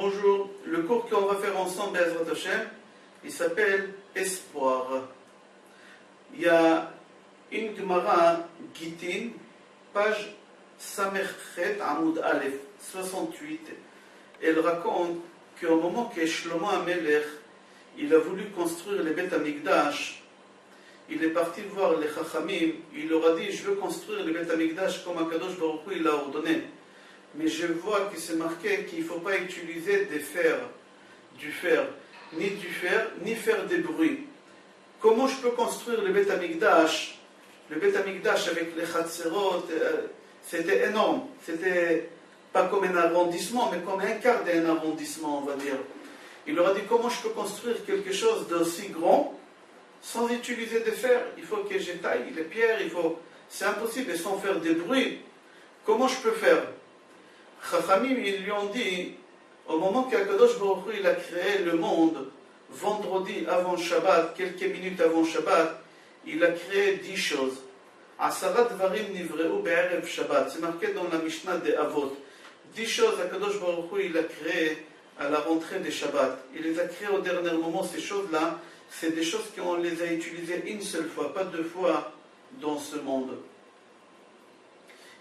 Bonjour, le cours qu'on va faire ensemble, Bezrat Hashem, il s'appelle Espoir. Il y a une Gemara Gittin, page Samerchet Amoud Aleph, 68. Elle raconte qu'au moment que Shlomo HaMelech il a voulu construire le Beth Amikdash, il est parti voir les Chachamim, il leur a dit: je veux construire le Beth Amikdash comme Akadosh Baruch Hu il a ordonné. Mais je vois que c'est marqué qu'il ne faut pas utiliser du fer, ni faire des bruits. Comment je peux construire le Beth Amikdash? Le Beth Amikdash avec les Chatzerot, c'était énorme. C'était pas comme un arrondissement, mais comme un quart d'un arrondissement, on va dire. Il leur a dit: comment je peux construire quelque chose d'aussi grand sans utiliser de fer? Il faut que je taille les pierres, c'est impossible, et sans faire des bruits. Comment je peux faire? Chachamim, ils lui ont dit, au moment qu'Akadosh Baruch Hu il a créé le monde, vendredi avant Shabbat, quelques minutes avant Shabbat, il a créé 10 choses. Asarat Dvarim Nivreu Be'erev Shabbat, c'est marqué dans la Mishnah des Avot. 10 choses Akadosh Baruch Hu il a créé à la rentrée des Shabbat. Il les a créées au dernier moment, ces choses-là, c'est des choses qu'on les a utilisées une seule fois, pas deux fois dans ce monde.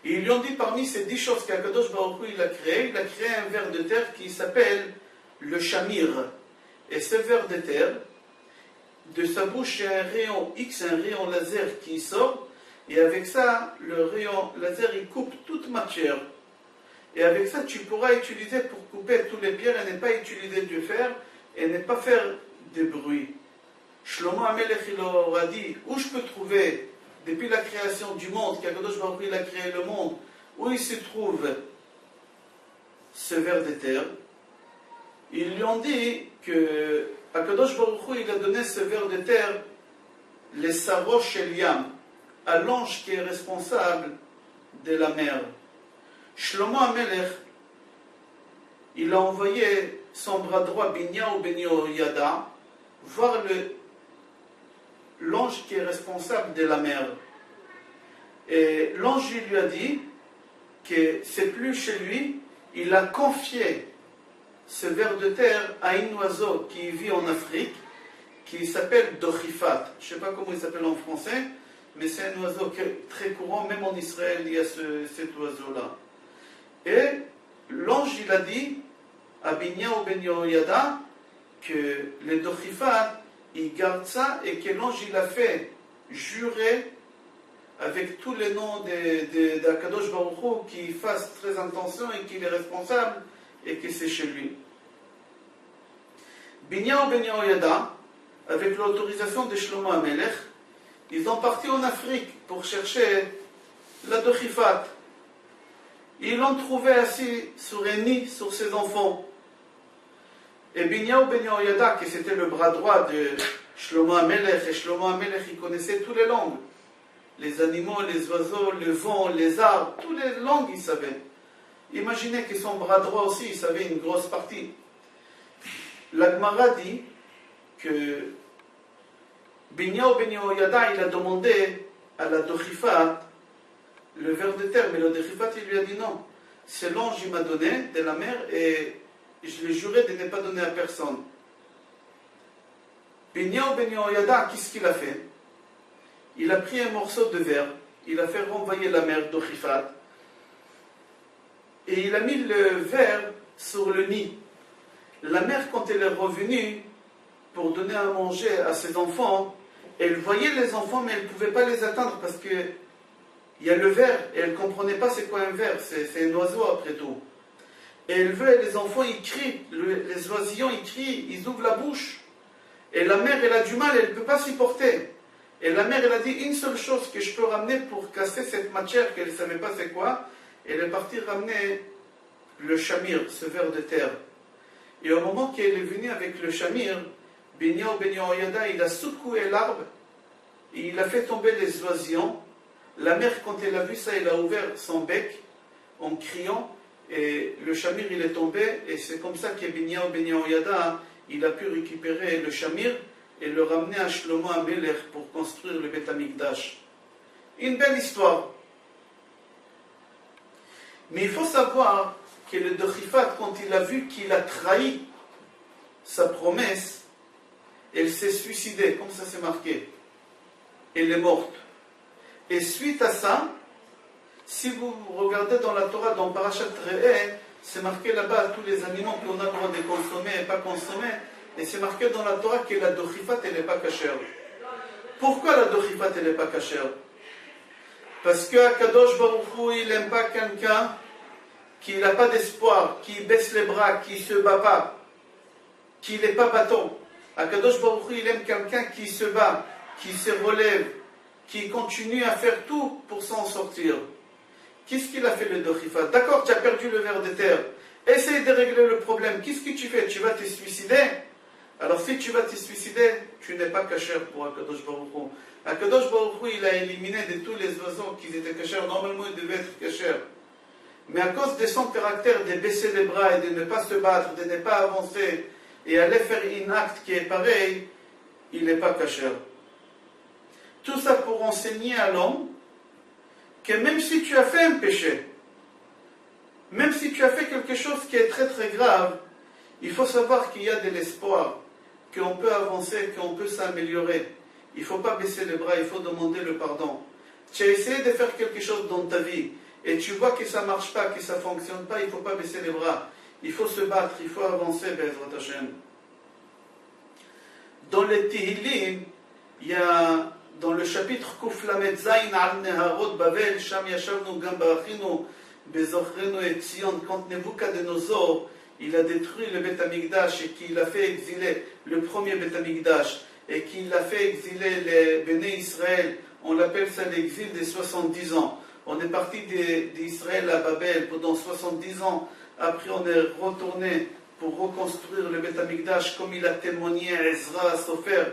Et ils lui ont dit, parmi ces 10 choses qu'Akadosh Baruch Hu il a créé un ver de terre qui s'appelle le Shamir. Et ce ver de terre, de sa bouche, il y a un rayon X, un rayon laser qui sort, et avec ça, le rayon laser, il coupe toute matière. Et avec ça, tu pourras utiliser pour couper toutes les pierres et ne pas utiliser du fer et ne pas faire de bruit. Shlomo HaMelech il leur a dit, où je peux trouver, depuis la création du monde, qu'Akadosh Baruch Hu il a créé le monde, où il se trouve ce ver de terre? Ils lui ont dit que Akadosh Baruch Hu il a donné ce ver de terre, les Sarosh Eliam, à l'ange qui est responsable de la mer. Shlomo HaMelech, il a envoyé son bras droit, Binyahu ben Yehoyada, voir l'ange qui est responsable de la mer. Et l'ange lui a dit que c'est plus chez lui, il a confié ce ver de terre à un oiseau qui vit en Afrique, qui s'appelle Dochifat. Je ne sais pas comment il s'appelle en français, mais c'est un oiseau très courant, même en Israël, il y a cet oiseau-là. Et l'ange, il a dit à Binyahu ben Yehoyada que les Dochifat, il garde ça, et que l'ange, il a fait jurer avec tous les noms d'Akadosh Baruch Hu qu'il fasse très attention et qu'il est responsable et que c'est chez lui. Binyahu ben Yehoyada, avec l'autorisation de Shlomo HaMelech, ils ont parti en Afrique pour chercher la Dochifat. Ils l'ont trouvé assis sur un nid, sur ses enfants. Et Binyahu ben Yehoyada, qui c'était le bras droit de Shlomo HaMelech, et Shlomo HaMelech, il connaissait toutes les langues. Les animaux, les oiseaux, le vent, les arbres, toutes les langues, il savait. Imaginez que son bras droit aussi, il savait une grosse partie. La Gemara dit que Binyahu ben Yehoyada, il a demandé à la Dochifat le ver de terre, mais le Dochifat, il lui a dit non. C'est l'ange qui m'a donné de la mer et je lui ai juré de ne pas donner à personne. Binyahu ben Yehoyada, qu'est-ce qu'il a fait? Il a pris un morceau de verre, il a fait renvoyer la mer Dochifat, et il a mis le verre sur le nid. La mère, quand elle est revenue pour donner à manger à ses enfants, elle voyait les enfants, mais elle ne pouvait pas les atteindre parce que il y a le verre, et elle ne comprenait pas c'est quoi un verre, c'est un oiseau après tout. Et elle veut, les enfants ils crient, les oisillons ils crient, ils ouvrent la bouche. Et la mère elle a du mal, elle ne peut pas s'y porter. Et la mère elle a dit une seule chose que je peux ramener pour casser cette matière qu'elle ne savait pas c'est quoi. Elle est partie ramener le Shamir, ce ver de terre. Et au moment qu'elle est venue avec le Shamir, Binyahu ben Yehoyada il a secoué l'arbre, et il a fait tomber les oisillons. La mère, quand elle a vu ça, elle a ouvert son bec en criant, et le Shamir il est tombé, et c'est comme ça que Binyahu ben Yehoyada il a pu récupérer le Shamir et le ramener à Shlomo HaMelech pour construire le Beth Amikdash. Une belle histoire. Mais il faut savoir que le Dochifat, quand il a vu qu'il a trahi sa promesse, elle s'est suicidée, comme ça c'est marqué. Elle est morte. Et suite à ça, si vous regardez dans la Torah, dans Parashat Re'eh, c'est marqué là-bas tous les aliments qu'on a le droit de consommer et pas consommer. Et c'est marqué dans la Torah que la Dochifat, elle n'est pas cachère. Pourquoi la Dochifat, elle n'est pas cachère? Parce que Kadosh Baruch Hu, il n'aime pas quelqu'un qui n'a pas d'espoir, qui baisse les bras, qui ne se bat pas, qui n'est pas battant. Kadosh Baruch Hu, il aime quelqu'un qui se bat, qui se relève, qui continue à faire tout pour s'en sortir. Qu'est-ce qu'il a fait le Dochifat? D'accord, tu as perdu le ver de terre. Essaye de régler le problème. Qu'est-ce que tu fais? Tu vas te suicider? Alors si tu vas te suicider, tu n'es pas cachère pour Akadosh Baruch Hu. Akadosh Baruch Hu, il a éliminé de tous les oiseaux qui étaient cachères. Normalement, ils devaient être cachères. Mais à cause de son caractère de baisser les bras et de ne pas se battre, de ne pas avancer et aller faire un acte qui est pareil, il n'est pas cachère. Tout ça pour enseigner à l'homme que même si tu as fait un péché, même si tu as fait quelque chose qui est très très grave, il faut savoir qu'il y a de l'espoir, qu'on peut avancer, qu'on peut s'améliorer. Il ne faut pas baisser les bras, il faut demander le pardon. Tu as essayé de faire quelque chose dans ta vie et tu vois que ça ne marche pas, que ça ne fonctionne pas, il ne faut pas baisser les bras. Il faut se battre, il faut avancer, Be'ezrat Hashem. Dans les Tehillim, il y a dans le chapitre Kuf Lamed Zayin al Neharot Bavel, Sham Yashavnu Gam Barachinu Bezochrenu et Tzion, quand Nebuchadnezzar il a détruit le Beth Amikdash et qu'il a fait exiler le premier Beth Amikdash et qu'il a fait exiler les Béné Israël, on l'appelle ça l'exil des 70 ans. On est parti d'Israël à Babel pendant 70 ans, après on est retourné pour reconstruire le Beth Amikdash comme il a témoigné à Ezra Sofer.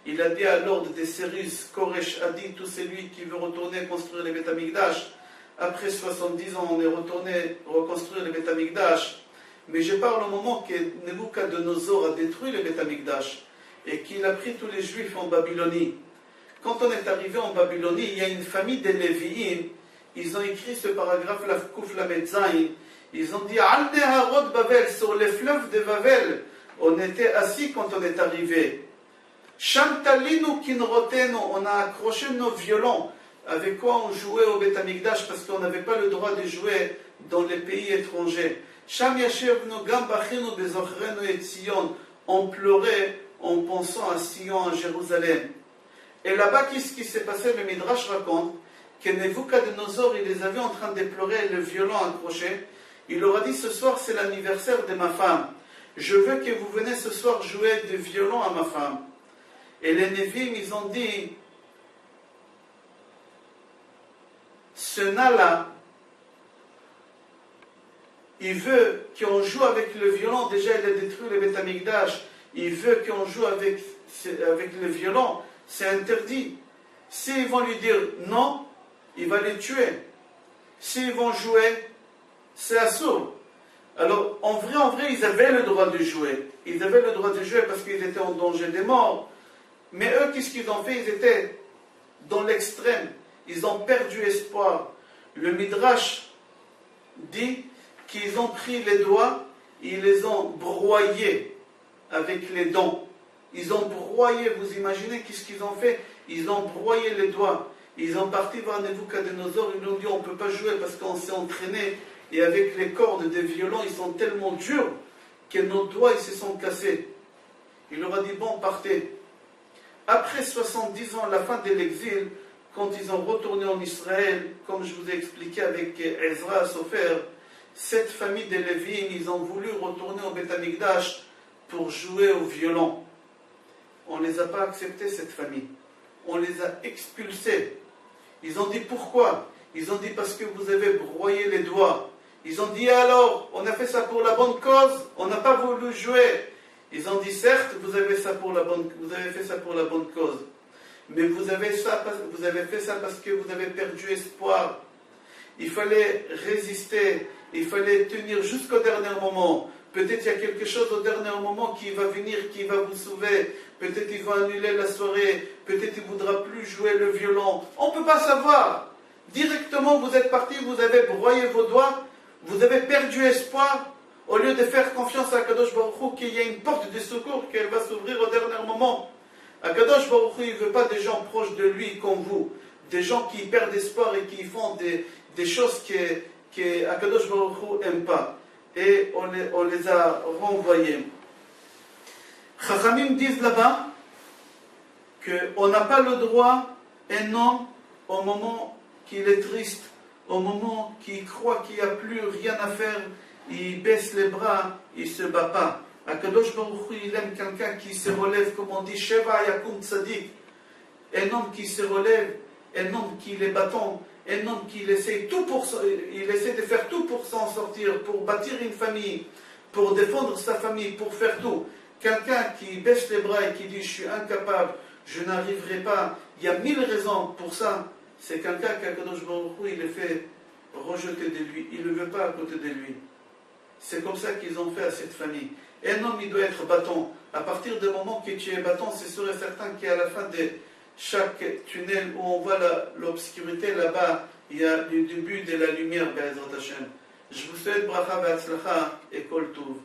Il a dit à l'ordre des Cyrus, Koresh a dit, tout celui qui veut retourner construire le Beth Amikdash. Après 70 ans, on est retourné reconstruire le Beth Amikdash. Mais je parle au moment que Nebuchadnezzar a détruit le Beth Amikdash et qu'il a pris tous les Juifs en Babylonie. Quand on est arrivé en Babylonie, il y a une famille de Lévi'im. Ils ont écrit ce paragraphe, la Kuf Lamed Zayin. Ils ont dit, Al Neharot Babel, sur les fleuves de Babel. On était assis quand on est arrivé. Shamtalinu kinrotenu, on a accroché nos violons. Avec quoi on jouait au Beth Amikdash parce qu'on n'avait pas le droit de jouer dans les pays étrangers. Sham yashevnu gam bachinu bezochrenu et Sion. On pleurait en pensant à Sion, à Jérusalem. Et là-bas, qu'est-ce qui s'est passé? Le Midrash raconte que Nebuchadnezzar, il les avait en train de pleurer, le violon accroché. Il leur a dit, ce soir c'est l'anniversaire de ma femme. Je veux que vous venez ce soir jouer du violon à ma femme. Et les Névim, ils ont dit, ce nain-là, il veut qu'on joue avec le violon. Déjà, il a détruit le Beth Amikdash. Il veut qu'on joue avec le violon. C'est interdit. S'ils vont lui dire non, il va les tuer. S'ils vont jouer, c'est assourd. Alors, en vrai, ils avaient le droit de jouer. Ils avaient le droit de jouer parce qu'ils étaient en danger de mort. Mais eux, qu'est-ce qu'ils ont fait? Ils étaient dans l'extrême. Ils ont perdu espoir. Le Midrash dit qu'ils ont pris les doigts, ils les ont broyés avec les dents. Ils ont broyé, vous imaginez qu'est-ce qu'ils ont fait? Ils ont broyé les doigts. Ils ont parti voir Nebuchadnezzar, ils lui ont dit on ne peut pas jouer parce qu'on s'est entraîné. Et avec les cordes des violons, ils sont tellement durs que nos doigts ils se sont cassés. Il leur a dit bon, partez. Après 70 ans, la fin de l'exil, quand ils ont retourné en Israël, comme je vous ai expliqué avec Ezra Sofer, cette famille de Lévi'im, ils ont voulu retourner au Beth Amikdash pour jouer au violon. On ne les a pas acceptés, cette famille. On les a expulsés. Ils ont dit pourquoi? Ils ont dit parce que vous avez broyé les doigts. Ils ont dit alors, on a fait ça pour la bonne cause, on n'a pas voulu jouer. Ils ont dit certes, vous avez fait ça pour la bonne cause. Mais vous avez fait ça parce que vous avez perdu espoir. Il fallait résister, il fallait tenir jusqu'au dernier moment. Peut-être il y a quelque chose au dernier moment qui va venir, qui va vous sauver. Peut-être il va annuler la soirée. Peut-être il ne voudra plus jouer le violon. On ne peut pas savoir. Directement, vous êtes parti, vous avez broyé vos doigts. vous avez perdu espoir, au lieu de faire confiance à Kadosh Baruch Hu qu'il y a une porte de secours, qu'elle va s'ouvrir au dernier moment. Kadosh Baruch Hu, il ne veut pas des gens proches de lui comme vous, des gens qui perdent espoir et qui font des choses que Kadosh Baruch Hu n'aime pas. Et on les a renvoyés. Chachamim disent là-bas qu'on n'a pas le droit, un homme, au moment qu'il est triste, au moment qu'il croit qu'il n'y a plus rien à faire, il baisse les bras, il ne se bat pas. Akadosh Baruch Hu, il aime quelqu'un qui se relève, comme on dit, Sheva Yakum Tzadik. Un homme qui se relève, un homme qui est battant, un homme qui essaie de faire tout pour s'en sortir, pour bâtir une famille, pour défendre sa famille, pour faire tout. Quelqu'un qui baisse les bras et qui dit « je suis incapable, je n'arriverai pas », il y a 1000 raisons pour ça. C'est quelqu'un qu'Akadosh Baruch Hu, il le fait rejeter de lui, il ne le veut pas à côté de lui. C'est comme ça qu'ils ont fait à cette famille. Un homme, il doit être battant. À partir du moment que tu es battant, c'est sûr et certain qu'à la fin de chaque tunnel où on voit l'obscurité, là-bas, il y a le début de la lumière, Be'ezrat Hashem. Je vous souhaite bracha ve'atzlacha et kol tov.